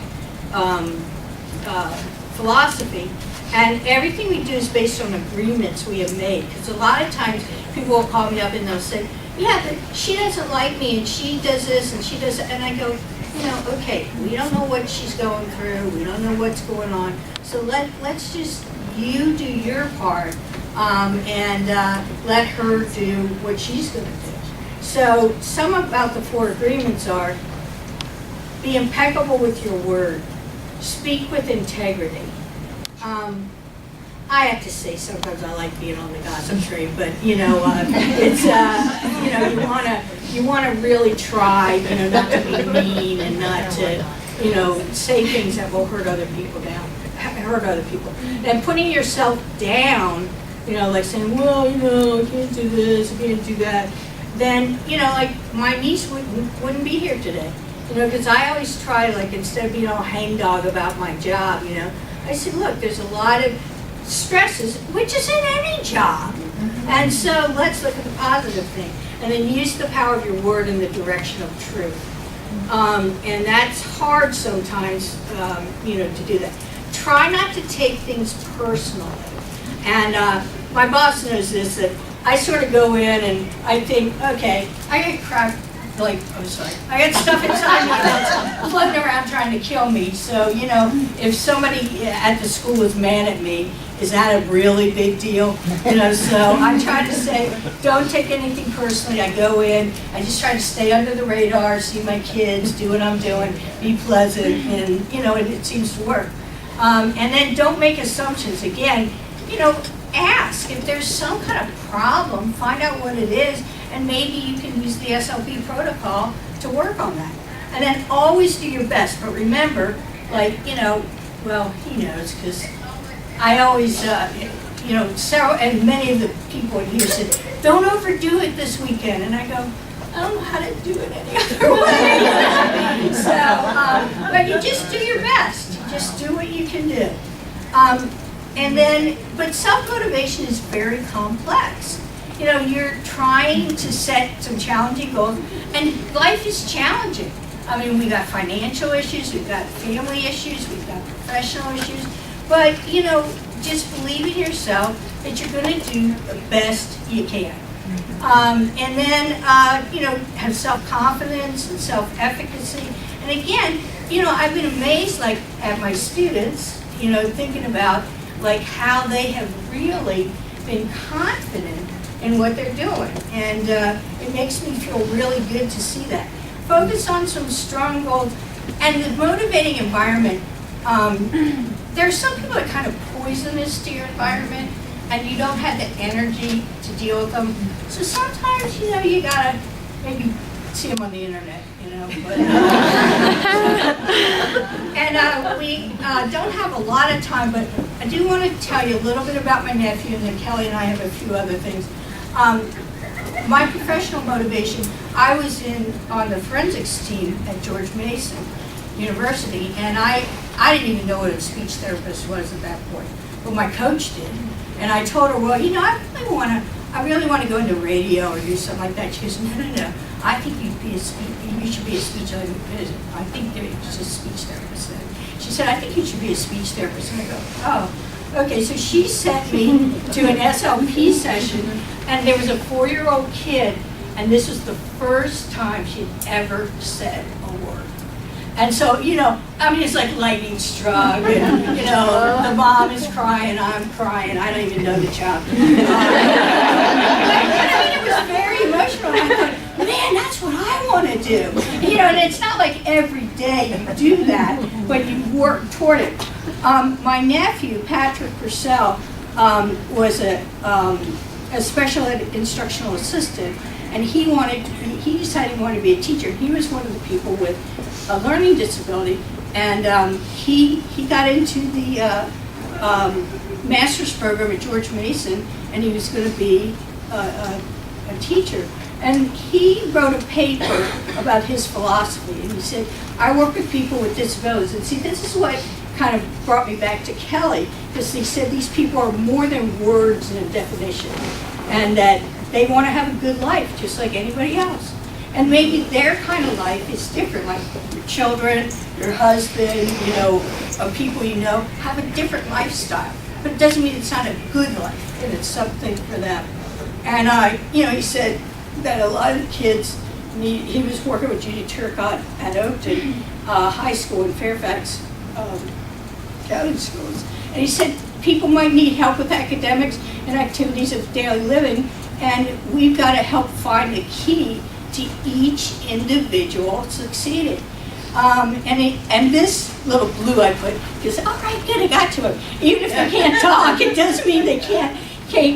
philosophy, and everything we do is based on agreements we have made. Because a lot of times people will call me up and they'll say, yeah, but she doesn't like me, and she does this, and she does that. And I go, okay, we don't know what she's going through, we don't know what's going on, so let's just, you do your part, and let her do what she's going to do. So some about the 4 agreements are: be impeccable with your word, speak with integrity. I have to say sometimes I like being on the gossip train, but it's you want to really try, not to be mean and not to say things that will hurt other people. And putting yourself down, like saying, well, I can't do this, I can't do that. Then like my niece wouldn't be here today, because I always try, like, instead of being all hangdog about my job, I said, look, there's a lot of stresses, which is in any job. And so let's look at the positive thing. And then use the power of your word in the direction of truth. And that's hard sometimes, to do that. Try not to take things personally. And my boss knows this, that I sort of go in and I think, okay, I get crap. I got stuff inside me that's floating around trying to kill me. So, if somebody at the school is mad at me, is that a really big deal? So I try to say, don't take anything personally. I go in, I just try to stay under the radar, see my kids, do what I'm doing, be pleasant, and, it seems to work. And then don't make assumptions. Again, ask. If there's some kind of problem, find out what it is, and maybe you can use the SLP protocol to work on that. And then always do your best. But remember, he knows, because I always, several, and many of the people in here said, don't overdo it this weekend. And I go, I don't know how to do it any other way. But you just do your best. Just do what you can do. But self-motivation is very complex. You're trying to set some challenging goals, and life is challenging. I mean, we've got financial issues, we've got family issues, we've got professional issues, but, just believe in yourself that you're going to do the best you can. And then, have self-confidence and self-efficacy. And again, I've been amazed, at my students, thinking about, how they have really been confident in what they're doing. And it makes me feel really good to see that. Focus on some strong goals. And the motivating environment, there are some people that are kind of poisonous to your environment, and you don't have the energy to deal with them. So sometimes, you gotta maybe see them on the internet, But, and we don't have a lot of time, but I do want to tell you a little bit about my nephew, and then Kelly and I have a few other things. My professional motivation, I was on the forensics team at George Mason University, and I didn't even know what a speech therapist was at that point, but my coach did. And I told her, well, I really want to go into radio or do something like that. She goes, no. I think you should be a speech therapist. I think there's just a speech therapist. She said, I think you should be a speech therapist. And I go, oh. Okay, so she sent me to an SLP session, and there was a 4-year-old kid, and this was the first time she'd ever said a word. And so, it's like lightning struck, and, the mom is crying, I'm crying, I don't even know the child. It was very emotional. I thought, man, that's what I want to do. And it's not like every day you do that, but you work toward it. My nephew, Patrick Purcell, was a special ed instructional assistant, and he decided he wanted to be a teacher. He was one of the people with a learning disability, and he got into the master's program at George Mason, and he was going to be a teacher, and he wrote a paper about his philosophy, and he said, I work with people with disabilities, and see, this is what kind of brought me back to Kelly, because he said these people are more than words and a definition, and that they want to have a good life, just like anybody else. And maybe their kind of life is different, like your children, your husband, people you know, have a different lifestyle. But it doesn't mean it's not a good life, and it's something for them. And, he said that a lot of the kids he was working with Judy Turcott at Oakton High School in Fairfax County Schools. And he said people might need help with academics and activities of daily living, and we've got to help find the key to each individual succeeding. And this little blue I put, because, all right, good, I got to him. Even if they can't talk, it doesn't mean they can't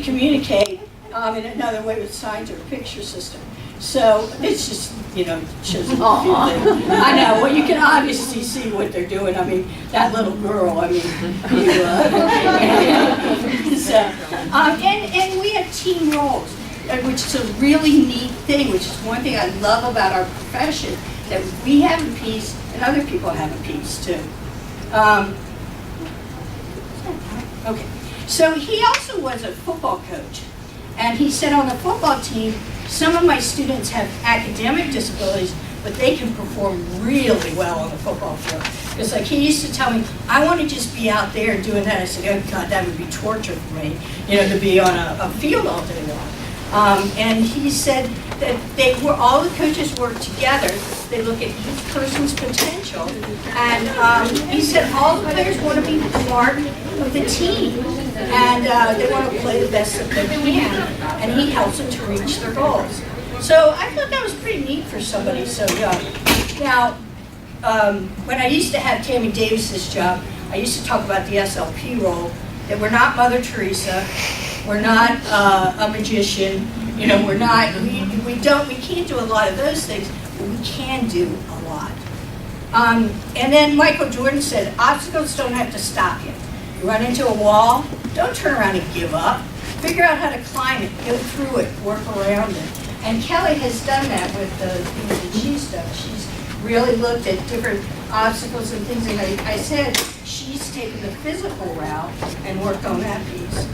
communicate in another way with signs or a picture system. So it's just, shows a few things. I know, well, you can obviously see what they're doing. I mean, that little girl, and we have team roles, which is a really neat thing, which is one thing I love about our profession, that we have a piece and other people have a piece too. Okay, so he also was a football coach, and he said on the football team, some of my students have academic disabilities, but they can perform really well on the football field. It's like he used to tell me, I want to just be out there doing that. I said, oh God, that would be torture for me, to be on a field all day long. And he said that all the coaches work together. They look at each person's potential, and he said all the players want to be part of the team, and they want to play the best that they can, and he helps them to reach their goals. So I thought that was pretty neat for somebody so young. Now, when I used to have Tammy Davis's job, I used to talk about the SLP role, that we're not Mother Teresa, we're not a magician, we're not, we can't do a lot of those things, but we can do a lot. And then Michael Jordan said, obstacles don't have to stop you. You run into a wall, don't turn around and give up. Figure out how to climb it, go through it, work around it. And Kelly has done that with the things that she's done. She's really looked at different obstacles and things, and I said she's taken the physical route and worked on that piece.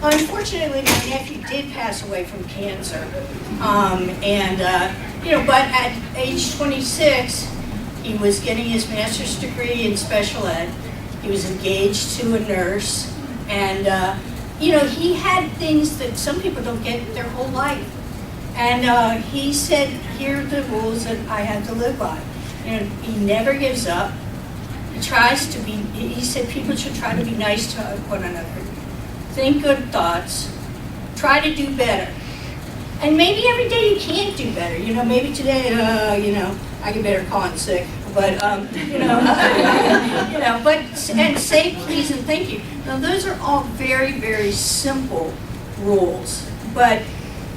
Unfortunately, my nephew did pass away from cancer, but at age 26, he was getting his master's degree in special ed. He was engaged to a nurse, and he had things that some people don't get their whole life. And he said, here are the rules that I have to live by. He never gives up. He tries to be, he said people should try to be nice to one another. Think good thoughts. Try to do better. And maybe every day you can't do better. Maybe today, I get better calling sick. But, and say please and thank you. Now, those are all very, very simple rules. But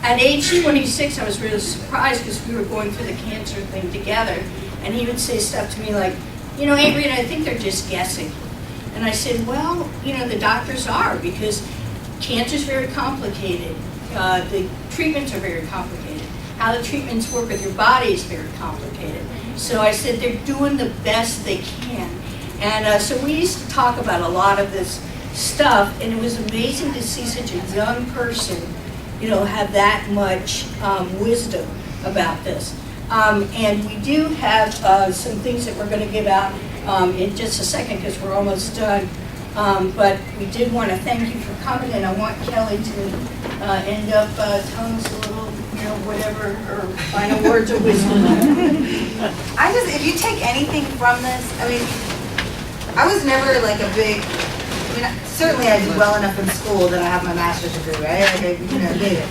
at age 26, I was really surprised because we were going through the cancer thing together. And he would say stuff to me like, Aunt Rita, I think they're just guessing. And I said, well, the doctors are, because cancer is very complicated. The treatments are very complicated. How the treatments work with your body is very complicated. So I said they're doing the best they can. And so we used to talk about a lot of this stuff, and it was amazing to see such a young person, have that much wisdom about this. And we do have some things that we're going to give out in just a second because we're almost done. But we did want to thank you for coming, and I want Kelly to end up telling us a little, whatever her final words of wisdom. If you take anything from this, I was never like a big, certainly I did well enough in school that I have my master's degree, right? I did it.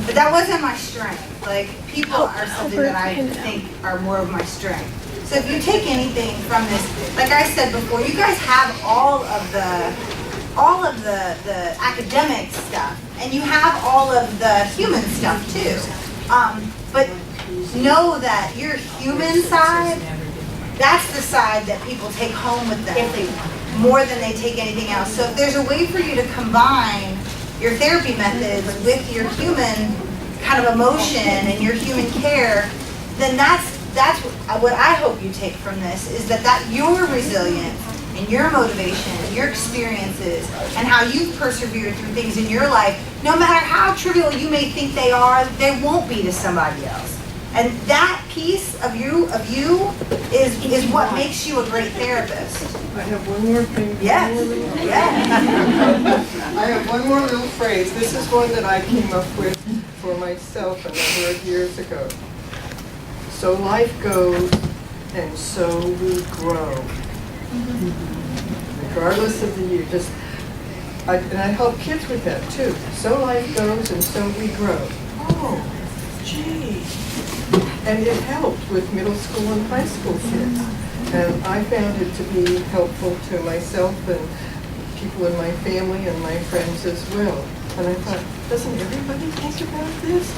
But that wasn't my strength. Like, people are something that I think are more of my strength. So if you take anything from this, like I said before, you guys have all of the academic stuff, and you have all of the human stuff too. But know that your human side, that's the side that people take home with them more than they take anything else. So if there's a way for you to combine your therapy methods with your human kind of emotion and your human care, then that's what I hope you take from this, is that your resilience and your motivation and your experiences and how you've persevered through things in your life, no matter how trivial you may think they are, they won't be to somebody else. And that piece of you is what makes you a great therapist. I have one more thing. Yes. I have one more little phrase. This is one that I came up with for myself a number of years ago. So life goes, and so we grow. Regardless of the year. And I help kids with that too. So life goes, and so we grow. Oh, gee. And it helped with middle school and high school kids. And I found it to be helpful to myself and people in my family and my friends as well. And I thought, doesn't everybody think about this?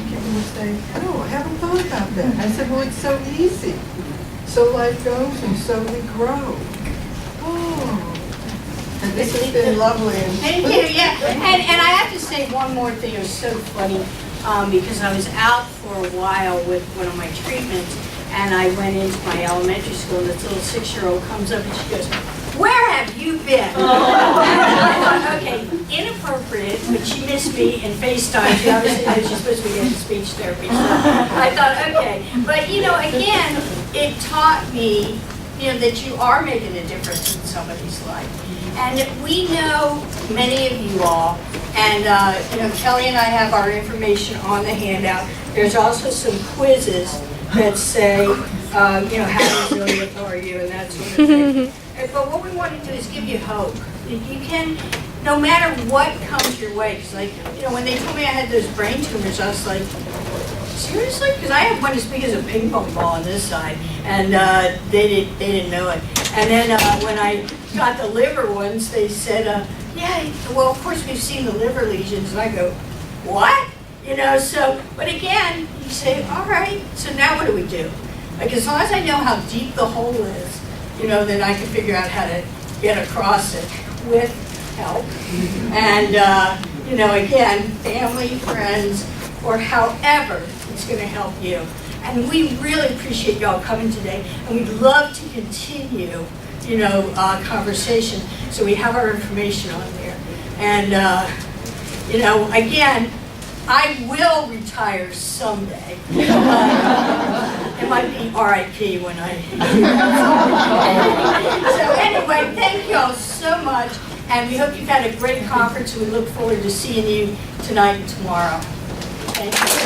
People would say, no, I haven't thought about that. I said, well, it's so easy. So life goes and so we grow. Oh. And this has been lovely. Thank you, yeah. And I have to say one more thing. It was so funny because I was out for a while with one of my treatments, and I went into my elementary school, and this little 6-year-old comes up and she goes, "Where have you been?" I thought, okay, inappropriate, but she missed me in FaceTime. She obviously knows she's supposed to be getting speech therapy. So I thought, okay. But, again, it taught me, that you are making a difference in somebody's life. And we know many of you all, and Kelly and I have our information on the handout. There's also some quizzes that say, how resilient are you, and that sort of thing. But what we want to do is give you hope. You can, no matter what comes your way, because when they told me I had those brain tumors, I was like, seriously? Because I have one as big as a ping pong ball on this side, and they didn't know it. And then when I got the liver ones, they said, well, of course we've seen the liver lesions. And I go, what? But again, you say, all right, so now what do we do? Like, as long as I know how deep the hole is, then I can figure out how to get across it with help. And, again, family, friends, or however it's going to help you. And we really appreciate y'all coming today, and we'd love to continue, conversation. So we have our information on there. And, again, I will retire someday. It might be RIP when I So anyway, thank you all so much, and we hope you've had a great conference, and we look forward to seeing you tonight and tomorrow. Thank you.